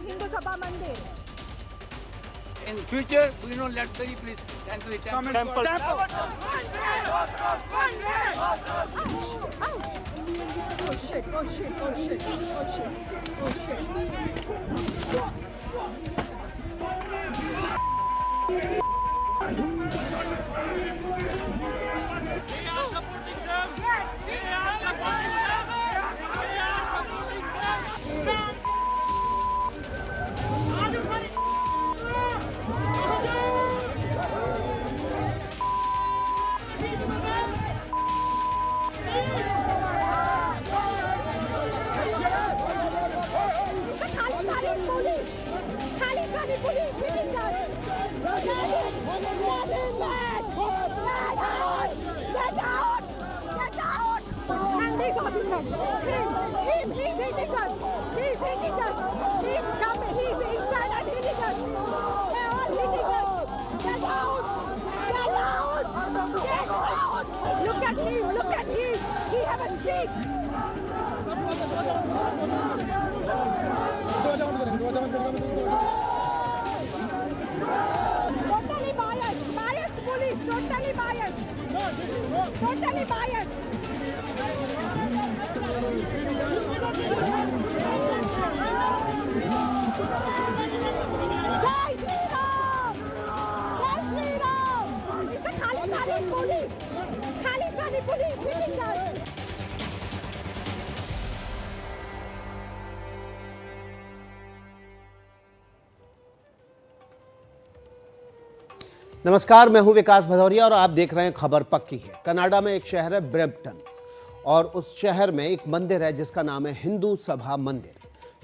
Hindu Sabha Mandir. In future, we don't let the police enter the temple. Ouch! Ouch! Oh shit! Oh shit! Oh shit! Oh shit! Oh shit! We are supporting them. Yes. We are supporting them. We are supporting them. Raju Khari. It's the Khalistani police. Khalistani police hitting us. Get in! Get in, man! Get out! Get out! Get out! And this officer, he's hitting us. He's hitting us. He's coming. He's inside and hitting us. They're all hitting us. Get out! Get out! Get out! Look at him! Look at him! He have a stick. Totally biased. Biased police. Totally biased. Totally biased. Jai Shri Ram! Jai Shri Ram! It's the Khalistani police. Khalistani police hitting us. नमस्कार, मैं हूं विकास भदौरिया और आप देख रहे हैं खबर पक्की है। कनाडा में एक शहर है ब्रैम्पटन और उस शहर में एक मंदिर है जिसका नाम है हिंदू सभा मंदिर।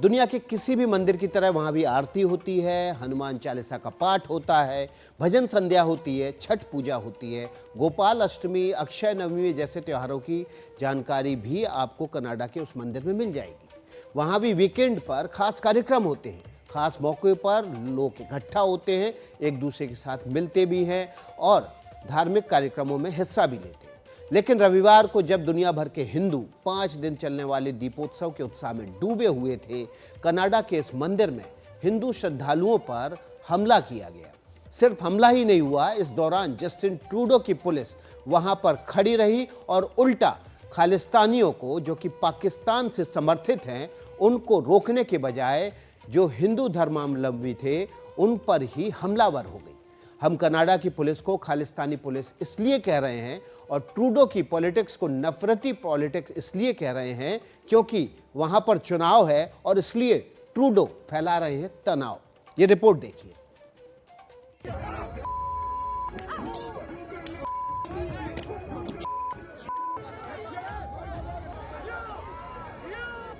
दुनिया के किसी भी मंदिर की तरह वहां भी आरती होती है, हनुमान चालीसा का पाठ होता है, भजन संध्या होती है, छठ पूजा होती है, गोपाल अष्टमी, अक्षय नवमी जैसे त्योहारों की जानकारी भी आपको कनाडा के उस मंदिर में मिल जाएगी। वहां भी वीकेंड पर खास कार्यक्रम होते हैं, खास मौके पर लोग इकट्ठा होते हैं, एक दूसरे के साथ मिलते भी हैं और धार्मिक कार्यक्रमों में हिस्सा भी लेते हैं। लेकिन रविवार को जब दुनिया भर के हिंदू 5 दिन चलने वाले दीपोत्सव के उत्साह में डूबे हुए थे, कनाडा के इस मंदिर में हिंदू श्रद्धालुओं पर हमला किया गया। सिर्फ हमला ही नहीं हुआ, इस दौरान जस्टिन ट्रूडो की पुलिस वहां पर खड़ी रही और उल्टा खालिस्तानियों को, जो कि पाकिस्तान से समर्थित हैं, उनको रोकने के बजाय जो हिंदू धर्मावलंबी थे उन पर ही हमलावर हो गई। हम कनाडा की पुलिस को खालिस्तानी पुलिस इसलिए कह रहे हैं और ट्रूडो की पॉलिटिक्स को नफरती पॉलिटिक्स इसलिए कह रहे हैं क्योंकि वहां पर चुनाव है और इसलिए ट्रूडो फैला रहे हैं तनाव। ये रिपोर्ट देखिए।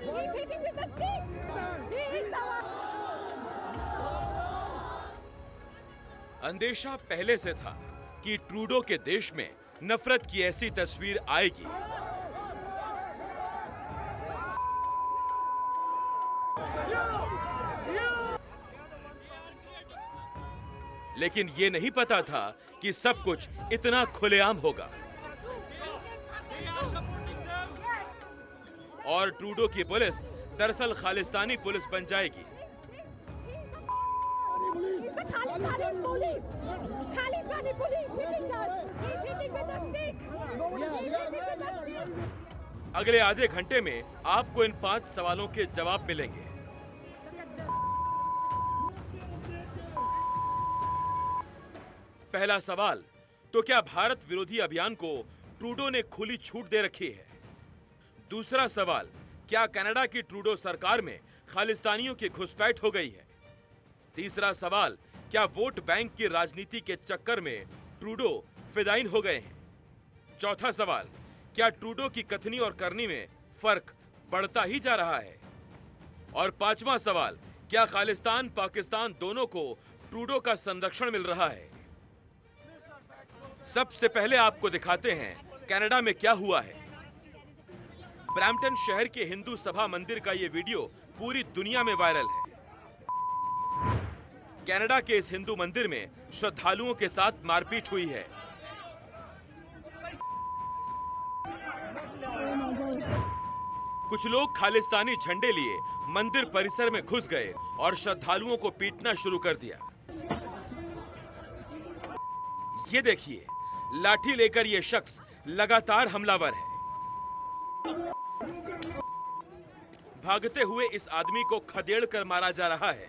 He's hitting with the stick. He is the one. अंदेशा पहले से था कि ट्रूडो के देश में नफरत की ऐसी तस्वीर आएगी। लेकिन ये नहीं पता था कि सब कुछ इतना खुलेआम होगा और ट्रूडो की पुलिस दरअसल खालिस्तानी पुलिस बन जाएगी। It's the Khalistani police. Khalistani police hitting us. He's hitting with the stick. He's hitting with the stick. अगले आधे घंटे में आपको इन 5 सवालों के जवाब मिलेंगे। पहला सवाल, तो क्या भारत विरोधी अभियान को ट्रूडो ने खुली छूट दे रखी है? दूसरा सवाल, क्या कनाडा की ट्रूडो सरकार में खालिस्तानियों की घुसपैठ हो गई है? तीसरा सवाल, क्या वोट बैंक की राजनीति के चक्कर में ट्रूडो फिदाइन हो गए हैं? चौथा सवाल, क्या ट्रूडो की कथनी और करनी में फर्क बढ़ता ही जा रहा है? और पांचवा सवाल, क्या खालिस्तान पाकिस्तान दोनों को ट्रूडो का संरक्षण मिल रहा है? सबसे पहले आपको दिखाते हैं कनाडा में क्या हुआ है। ब्रैम्पटन शहर के हिंदू सभा मंदिर का यह वीडियो पूरी दुनिया में वायरल है। कनाडा के इस हिंदू मंदिर में श्रद्धालुओं के साथ मारपीट हुई है। कुछ लोग खालिस्तानी झंडे लिए मंदिर परिसर में घुस गए और श्रद्धालुओं को पीटना शुरू कर दिया। ये देखिए, लाठी लेकर ये शख्स लगातार हमलावर है। भागते हुए इस आदमी को खदेड़ कर मारा जा रहा है।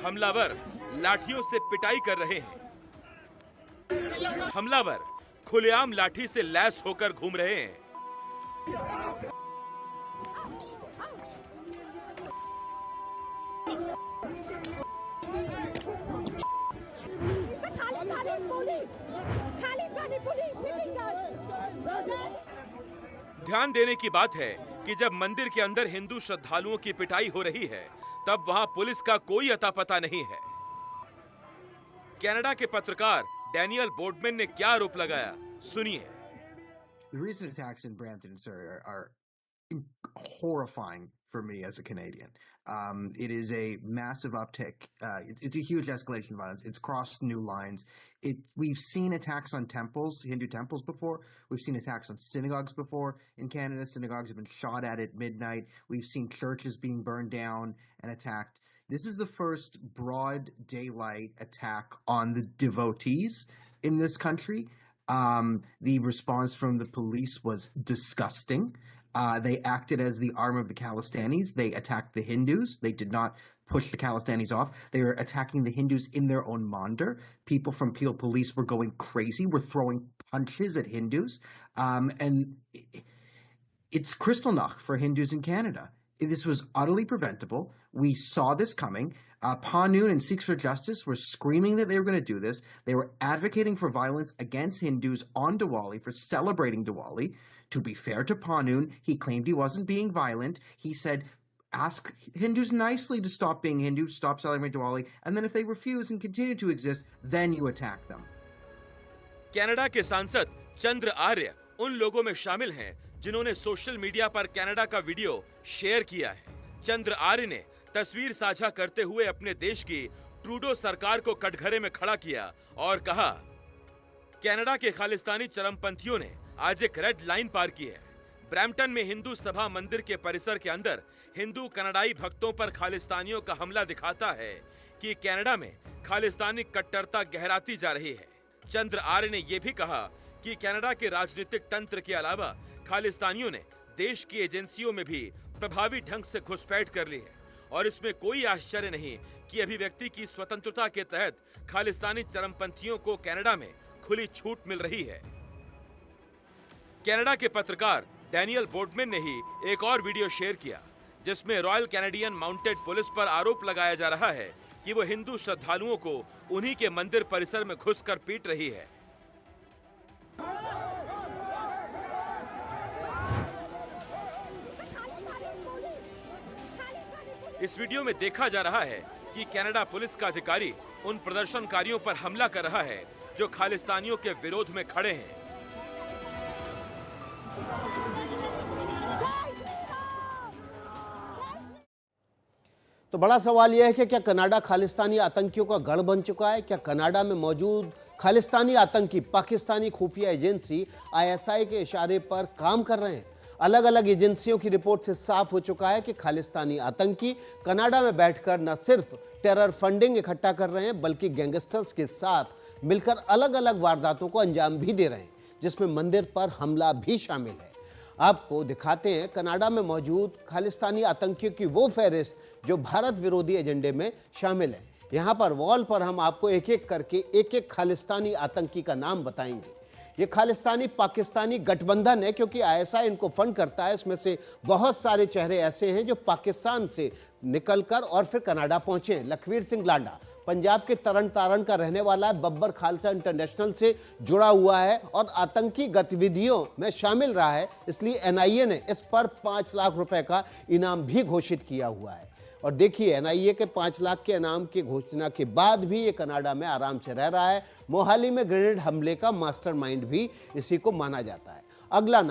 हमलावर लाठियों से पिटाई कर रहे हैं। हमलावर खुलेआम लाठी से लैस होकर घूम रहे हैं। Khalistani police hitting us. ध्यान देने की बात है कि जब मंदिर के अंदर हिंदू श्रद्धालुओं की पिटाई हो रही है, तब वहां पुलिस का कोई अता पता नहीं है। कनाडा के पत्रकार डैनियल बोर्डमैन ने क्या आरोप लगाया, सुनिए। The recent attacks in Brampton, sir, are horrifying for me as a Canadian. It is a massive uptick. It's a huge escalation of violence. It's crossed new lines. We've seen attacks on temples, Hindu temples before. We've seen attacks on synagogues before in Canada. Synagogues have been shot at midnight. We've seen churches being burned down and attacked. This is the first broad daylight attack on the devotees in this country. The response from the police was disgusting. They acted as the arm of the Khalistanis. They attacked the Hindus. They did not push the Khalistanis off. They were attacking the Hindus in their own mandir. People from Peel Police were going crazy, were throwing punches at Hindus. And it's Kristallnacht for Hindus in Canada. This was utterly preventable. We saw this coming. Panoon and Sikhs for Justice were screaming that they were going to do this. They were advocating for violence against Hindus on Diwali, for celebrating Diwali. To be fair to Panoon, he claimed he wasn't being violent. He said, ask Hindus nicely to stop being Hindus, stop celebrating Diwali, and then if they refuse and continue to exist, then you attack them. Canada के सांसद चंद्र आर्य उन लोगों में शामिल हैं जिन्होंने social media पर Canada का वीडियो शेयर किया है। चंद्र आर्य ने तस्वीर साझा करते हुए अपने देश की ट्रूडो सरकार को कटघरे में खड़ा किया और कहा, कनाडा के खालिस्तानी चरमपंथियों ने आज एक रेड लाइन पार की है। ब्रैम्पटन में हिंदू सभा मंदिर के परिसर के अंदर हिंदू कनाडाई भक्तों पर खालिस्तानियों का हमला दिखाता है कि कनाडा में खालिस्तानी कट्टरता गहराती जा रही है। चंद्र आर्य ने यह भी कहा कि कनाडा के राजनीतिक तंत्र के अलावा खालिस्तानियों ने देश की एजेंसियों में भी प्रभावी ढंग से घुसपैठ कर ली है और इसमें कोई आश्चर्य नहीं कि अभिव्यक्ति की स्वतंत्रता के तहत खालिस्तानी चरमपंथियों को कनाडा में खुली छूट मिल रही है। कनाडा के पत्रकार डैनियल बोर्डमैन ने ही एक और वीडियो शेयर किया जिसमें रॉयल कैनेडियन माउंटेड पुलिस पर आरोप लगाया जा रहा है कि वो हिंदू श्रद्धालुओं को उन्हीं के मंदिर परिसर में घुसकर पीट रही है। इस वीडियो में देखा जा रहा है कि कनाडा पुलिस का अधिकारी उन प्रदर्शनकारियों पर हमला कर रहा है जो खालिस्तानियों के विरोध में खड़े हैं। तो बड़ा सवाल यह है कि क्या कनाडा खालिस्तानी आतंकियों का गढ़ बन चुका है? क्या कनाडा में मौजूद खालिस्तानी आतंकी पाकिस्तानी खुफिया एजेंसी ISI के इशारे पर काम कर रहे हैं? अलग अलग एजेंसियों की रिपोर्ट से साफ हो चुका है कि खालिस्तानी आतंकी कनाडा में बैठकर न सिर्फ टेरर फंडिंग इकट्ठा कर रहे हैं बल्कि गैंगस्टर्स के साथ मिलकर अलग अलग वारदातों को अंजाम भी दे रहे हैं, जिसमें मंदिर पर हमला भी शामिल है। आपको दिखाते हैं कनाडा में मौजूद खालिस्तानी आतंकियों की वो फहरिस्त जो भारत विरोधी एजेंडे में शामिल है। यहाँ पर वॉल पर हम आपको एक एक करके एक एक खालिस्तानी आतंकी का नाम बताएंगे। ये खालिस्तानी पाकिस्तानी गठबंधन है क्योंकि ISI इनको फंड करता है। इसमें से बहुत सारे चेहरे ऐसे हैं जो पाकिस्तान से निकलकर और फिर कनाडा पहुंचे। लखवीर सिंह लांडा पंजाब के तरन तारण का रहने वाला है, बब्बर खालसा इंटरनेशनल से जुड़ा हुआ है और आतंकी गतिविधियों में शामिल रहा है, इसलिए NIA ने इस पर 5 लाख रुपए का इनाम भी घोषित किया हुआ है। और देखिए NIA के 5 लाख के इनाम की घोषणा के बाद भी ये कनाडा में आराम से रह रहा है। मोहाली में ग्रेनेड हमले का मास्टरमाइंड भी इसी को माना जाता है। अगला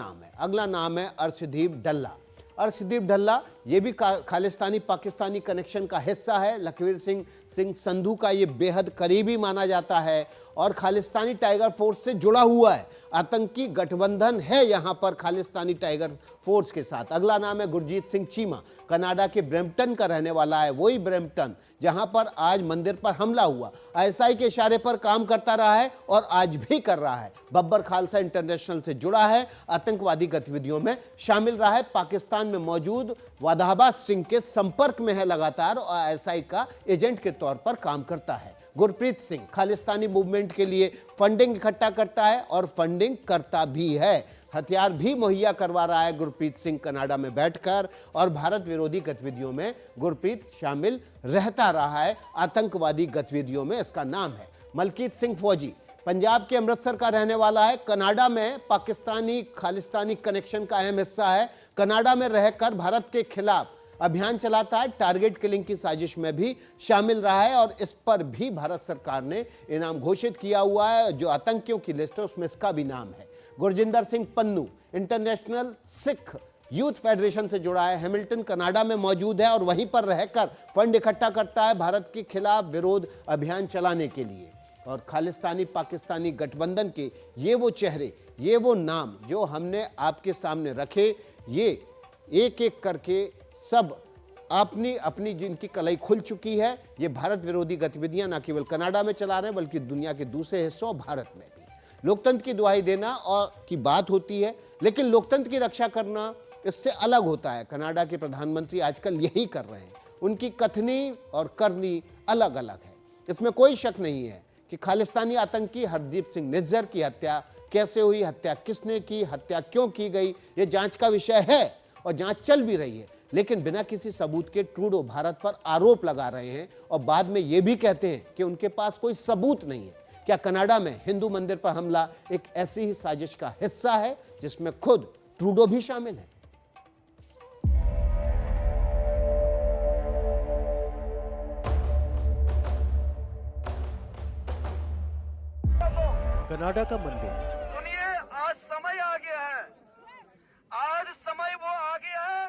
नाम है अर्शदीप ढल्ला। अर्शदीप ढल्ला ये भी खालिस्तानी पाकिस्तानी कनेक्शन का हिस्सा है। लखवीर सिंह संधू का ये बेहद करीबी माना जाता है और खालिस्तानी टाइगर फोर्स से जुड़ा हुआ है। आतंकी गठबंधन है यहाँ पर खालिस्तानी टाइगर फोर्स के साथ। अगला नाम है गुरजीत सिंह चीमा, कनाडा के ब्रैम्पटन का रहने वाला है, वही ब्रैम्पटन जहां पर आज मंदिर पर हमला हुआ। आईएसआई के इशारे पर काम करता रहा है और आज भी कर रहा है। बब्बर खालसा इंटरनेशनल से जुड़ा है, आतंकवादी गतिविधियों में शामिल रहा है, पाकिस्तान में मौजूद वादाबाद सिंह के संपर्क में है लगातार और आईएसआई का एजेंट के तौर पर काम करता है। गुरप्रीत सिंह खालिस्तानी मूवमेंट के लिए फंडिंग इकट्ठा करता है और फंडिंग करता भी है। हथियार भी मुहैया करवा रहा है गुरप्रीत सिंह कनाडा में बैठकर और भारत विरोधी गतिविधियों में गुरप्रीत शामिल रहता रहा है। आतंकवादी गतिविधियों में इसका नाम है। मलकीत सिंह फौजी पंजाब के अमृतसर का रहने वाला है, कनाडा में पाकिस्तानी खालिस्तानी कनेक्शन का अहम हिस्सा है। कनाडा में रहकर भारत के खिलाफ अभियान चलाता है, टारगेट किलिंग की साजिश में भी शामिल रहा है और इस पर भी भारत सरकार ने इनाम घोषित किया हुआ है। जो आतंकियों की लिस्ट है उसमें इसका भी नाम है। Gurjinder Singh Pannu international Sikh youth federation से जुड़ा है, हैमिल्टन कनाडा में मौजूद है और वहीं पर रहकर फंड इकट्ठा करता है भारत के खिलाफ विरोध अभियान चलाने के लिए। और खालिस्तानी पाकिस्तानी गठबंधन के ये वो चेहरे, ये वो नाम जो हमने आपके सामने रखे, ये एक एक करके सब अपनी अपनी जिनकी कलाई खुल चुकी है। ये भारत विरोधी गतिविधियां न केवल कनाडा में चला रहे हैं बल्कि दुनिया के दूसरे हिस्सों भारत में भी। लोकतंत्र की दुहाई देना और की बात होती है, लेकिन लोकतंत्र की रक्षा करना इससे अलग होता है। कनाडा के प्रधानमंत्री आजकल यही कर रहे हैं। उनकी कथनी और करनी अलग अलग है। इसमें कोई शक नहीं है कि खालिस्तानी आतंकी हरदीप सिंह निज्जर की हत्या कैसे हुई, हत्या किसने की, हत्या क्यों की गई, ये जांच का विषय है और जांच चल भी रही है। लेकिन बिना किसी सबूत के ट्रूडो भारत पर आरोप लगा रहे हैं और बाद में ये भी कहते हैं कि उनके पास कोई सबूत नहीं है। क्या कनाडा में हिंदू मंदिर पर हमला एक ऐसी ही साजिश का हिस्सा है जिसमें खुद ट्रूडो भी शामिल है? कनाडा का मंदिर। सुनिए, आज समय आ गया है। आज समय वो आ गया है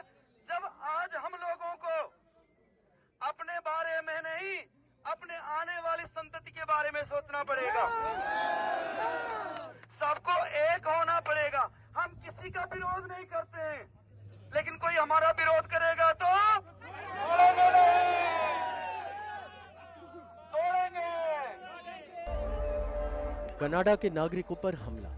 जब आज हम लोगों को अपने बारे में नहीं, अपने आने वाली संतति के बारे में सोचना पड़ेगा। सबको एक होना पड़ेगा। हम किसी का विरोध नहीं करते हैं, लेकिन कोई हमारा विरोध करेगा तो तोड़ेंगे। कनाडा के नागरिकों पर हमला।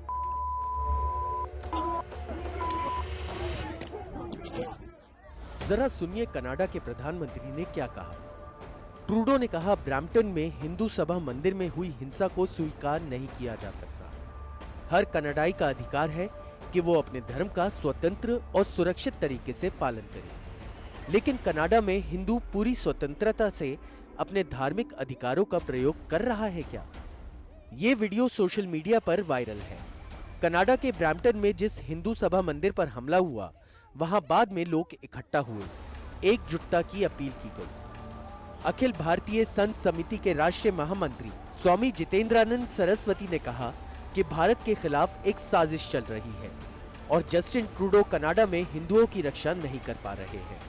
जरा सुनिए कनाडा के प्रधानमंत्री ने क्या कहा। ट्रूडो ने कहा, ब्रैम्पटन में हिंदू सभा मंदिर में हुई हिंसा को स्वीकार नहीं किया जा सकता। हर कनाडाई का अधिकार है कि वो अपने धर्म का स्वतंत्र और सुरक्षित तरीके से पालन करे। लेकिन कनाडा में हिंदू पूरी स्वतंत्रता से अपने धार्मिक अधिकारों का प्रयोग कर रहा है क्या? ये वीडियो सोशल मीडिया पर वायरल है। कनाडा के ब्रैम्पटन में जिस हिंदू सभा मंदिर पर हमला हुआ, वहां बाद में लोग इकट्ठा हुए, एकजुटता की अपील की गई। अखिल भारतीय संत समिति के राष्ट्रीय महामंत्री स्वामी जितेंद्रानंद सरस्वती ने कहा कि भारत के खिलाफ एक साजिश चल रही है और जस्टिन ट्रूडो कनाडा में हिंदुओं की रक्षा नहीं कर पा रहे हैं।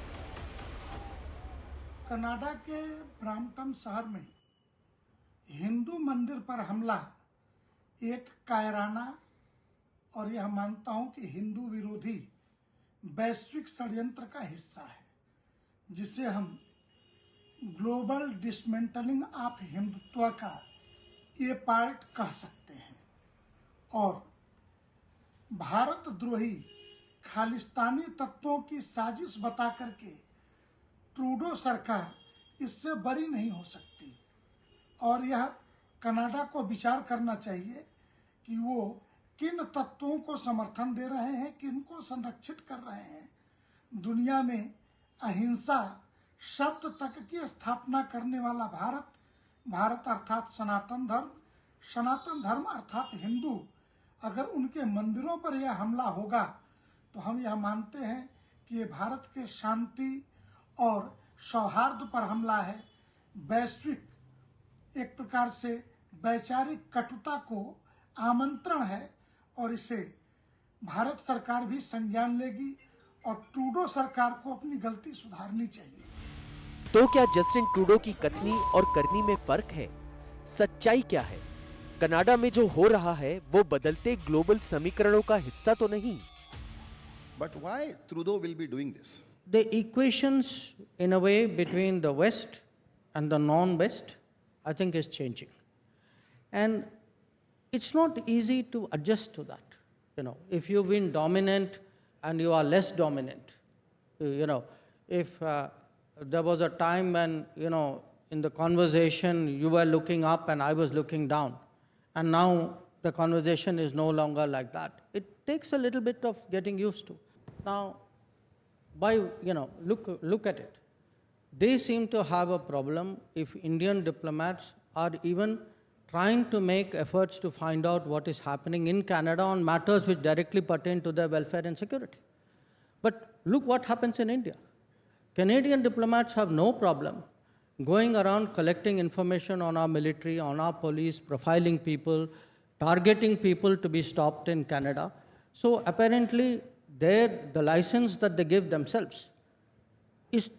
कनाडा के ब्रैम्पटन शहर में हिंदू मंदिर पर हमला एक कायराना और यह मानता हूं कि हिंदू विरोधी वैश्विक षड्यंत्र का हिस्सा है, जिसे हम ग्लोबल डिसमेंटलिंग ऑफ हिंदुत्व का ये पार्ट कह सकते हैं। और भारत द्रोही खालिस्तानी तत्वों की साजिश बता करके ट्रूडो सरकार इससे बरी नहीं हो सकती और यह कनाडा को विचार करना चाहिए कि वो किन तत्वों को समर्थन दे रहे हैं, किन को संरक्षित कर रहे हैं। दुनिया में अहिंसा शब्द तक की स्थापना करने वाला भारत अर्थात सनातन धर्म अर्थात हिंदू, अगर उनके मंदिरों पर यह हमला होगा तो हम यह मानते हैं कि ये भारत के शांति और सौहार्द पर हमला है, वैश्विक एक प्रकार से वैचारिक कटुता को आमंत्रण है और इसे भारत सरकार भी संज्ञान लेगी और ट्रूडो सरकार को अपनी गलती सुधारनी चाहिए। तो क्या जस्टिन ट्रूडो की कथनी और करनी में फर्क है? सच्चाई क्या है? कनाडा में जो हो रहा है वो बदलते ग्लोबल समीकरणों का हिस्सा तो नहीं? But why Trudeau will be doing this? The equations in a way between the West and the non-West, I think is changing. And it's not easy to adjust to that. You know, if you've been dominant and you are less dominant, you know, if there was a time when, you know, in the conversation you were looking up and I was looking down, and now the conversation is no longer like that. It takes a little bit of getting used to. Now, look at it. They seem to have a problem if Indian diplomats are even trying to make efforts to find out what is happening in Canada on matters which directly pertain to their welfare and security. But look what happens in India. Canadian diplomats have no problem going around collecting information on our military, on our police, profiling people, targeting people to be stopped in Canada. So apparently the license that they give themselves is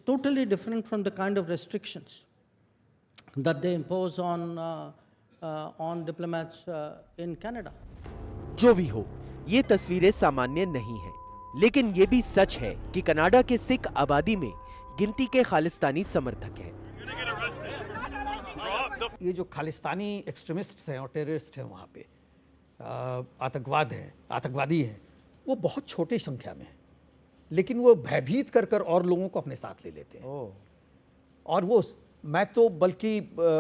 totally different from the kind of restrictions that they impose on diplomats in Canada. जो भी हो, ये तस्वीरें सामान्य नहीं हैं, लेकिन ये भी सच है कि कनाडा के सिख आबादी में गिनती के खालिस्तानी समर्थक हैं। ये जो खालिस्तानी एक्सट्रीमिस्ट्स हैं और टेररिस्ट हैं वहाँ पे, आतंकवादी हैं, वो बहुत छोटी संख्या में हैं, लेकिन वो भयभीत कर कर और लोगों को अपने साथ ले लेते हैं। और वो, मैं तो बल्कि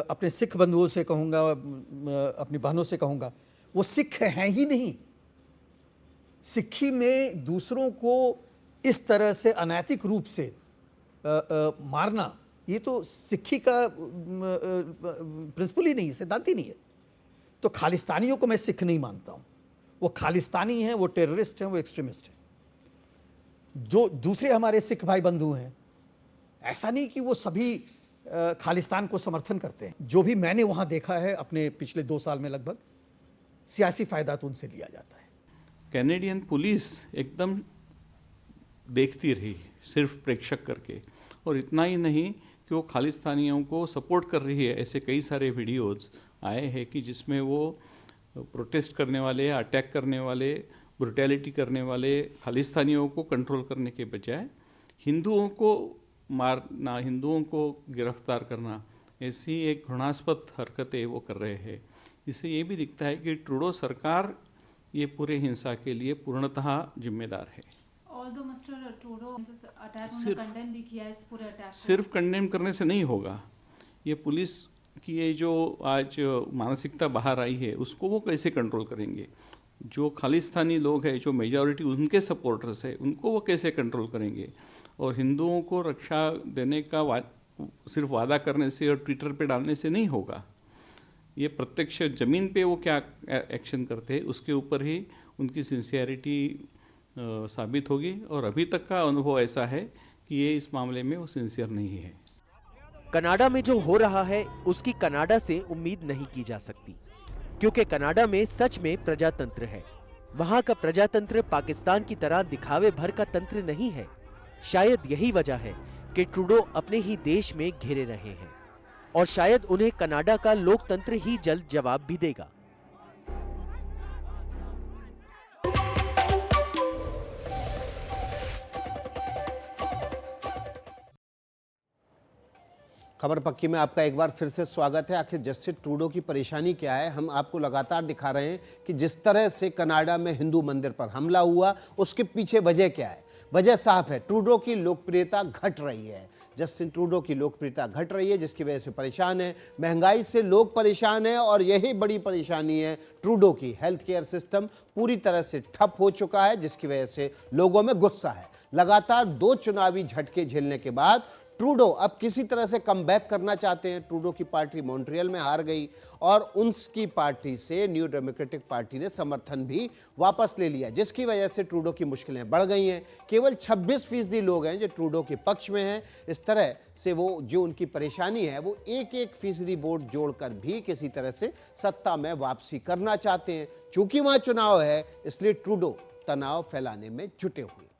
अपने सिख बंधुओं से कहूँगा, अपनी बहनों से कहूँगा, वो सिख हैं ही नहीं। सिक्खी में दूसरों को इस तरह से अनैतिक रूप से मारना, ये तो सिक्खी का प्रिंसिपल ही नहीं है, सिद्धांत ही नहीं है। तो खालिस्तानियों को मैं सिख नहीं मानता हूँ। वो खालिस्तानी हैं, वो टेररिस्ट हैं, वो एक्सट्रीमिस्ट हैं। जो दूसरे हमारे सिख भाई बंधु हैं, ऐसा नहीं कि वो सभी खालिस्तान को समर्थन करते हैं। जो भी मैंने वहाँ देखा है अपने पिछले 2 साल में, लगभग सियासी फ़ायदा तो उनसे लिया जाता है। कैनेडियन पुलिस एकदम देखती रही, सिर्फ प्रेक्षक करके, और इतना ही नहीं कि वो खालिस्तानियों को सपोर्ट कर रही है। ऐसे कई सारे वीडियोज़ आए हैं कि जिसमें वो प्रोटेस्ट करने वाले, अटैक करने वाले, ब्रुटैलिटी करने वाले खालिस्तानियों को कंट्रोल करने के बजाय हिंदुओं को मारना, हिंदुओं को गिरफ्तार करना, ऐसी एक घृणास्पद हरकतें वो कर रहे हैं। इससे ये भी दिखता है कि ट्रूडो सरकार ये पूरे हिंसा के लिए पूर्णतः जिम्मेदार है। सिर्फ कंडेम करने से नहीं होगा। ये पुलिस की ये जो आज मानसिकता बाहर आई है, उसको वो कैसे कंट्रोल करेंगे? जो खालिस्तानी लोग हैं, जो मेजॉरिटी उनके सपोर्टर्स हैं, उनको वो कैसे कंट्रोल करेंगे? और हिंदुओं को रक्षा देने का सिर्फ वादा करने से और ट्विटर पे डालने से नहीं होगा। ये प्रत्यक्ष ज़मीन पे वो क्या एक्शन करते हैं, उसके ऊपर ही उनकी सिंसियरिटी साबित होगी। और अभी तक का अनुभव ऐसा है कि ये इस मामले में वो सिंसियर नहीं है। कनाडा में जो हो रहा है उसकी कनाडा से उम्मीद नहीं की जा सकती, क्योंकि कनाडा में सच में प्रजातंत्र है। वहां का प्रजातंत्र पाकिस्तान की तरह दिखावे भर का तंत्र नहीं है। शायद यही वजह है कि ट्रूडो अपने ही देश में घिरे रहे हैं, और शायद उन्हें कनाडा का लोकतंत्र ही जल्द जवाब भी देगा। खबर पक्की में आपका एक बार फिर से स्वागत है। आखिर जस्टिन ट्रूडो की परेशानी क्या है? हम आपको लगातार दिखा रहे हैं कि जिस तरह से कनाडा में हिंदू मंदिर पर हमला हुआ, उसके पीछे वजह क्या है? वजह साफ है, ट्रूडो की लोकप्रियता घट रही है। जस्टिन ट्रूडो की लोकप्रियता घट रही है, जिसकी वजह से परेशान है। महंगाई से लोग परेशान हैं, और यही बड़ी परेशानी है ट्रूडो की। हेल्थ केयर सिस्टम पूरी तरह से ठप हो चुका है, जिसकी वजह से लोगों में गुस्सा है। लगातार 2 चुनावी झटके झेलने के बाद ट्रूडो अब किसी तरह से कमबैक करना चाहते हैं। ट्रूडो की पार्टी मॉन्ट्रियल में हार गई, और उनकी पार्टी से न्यू डेमोक्रेटिक पार्टी ने समर्थन भी वापस ले लिया, जिसकी वजह से ट्रूडो की मुश्किलें बढ़ गई हैं। केवल 26% लोग हैं जो ट्रूडो के पक्ष में हैं। इस तरह से वो जो उनकी परेशानी है, वो 1% वोट जोड़कर भी किसी तरह से सत्ता में वापसी करना चाहते हैं। चूंकि वहाँ चुनाव है, इसलिए ट्रूडो तनाव फैलाने में जुटे हुए।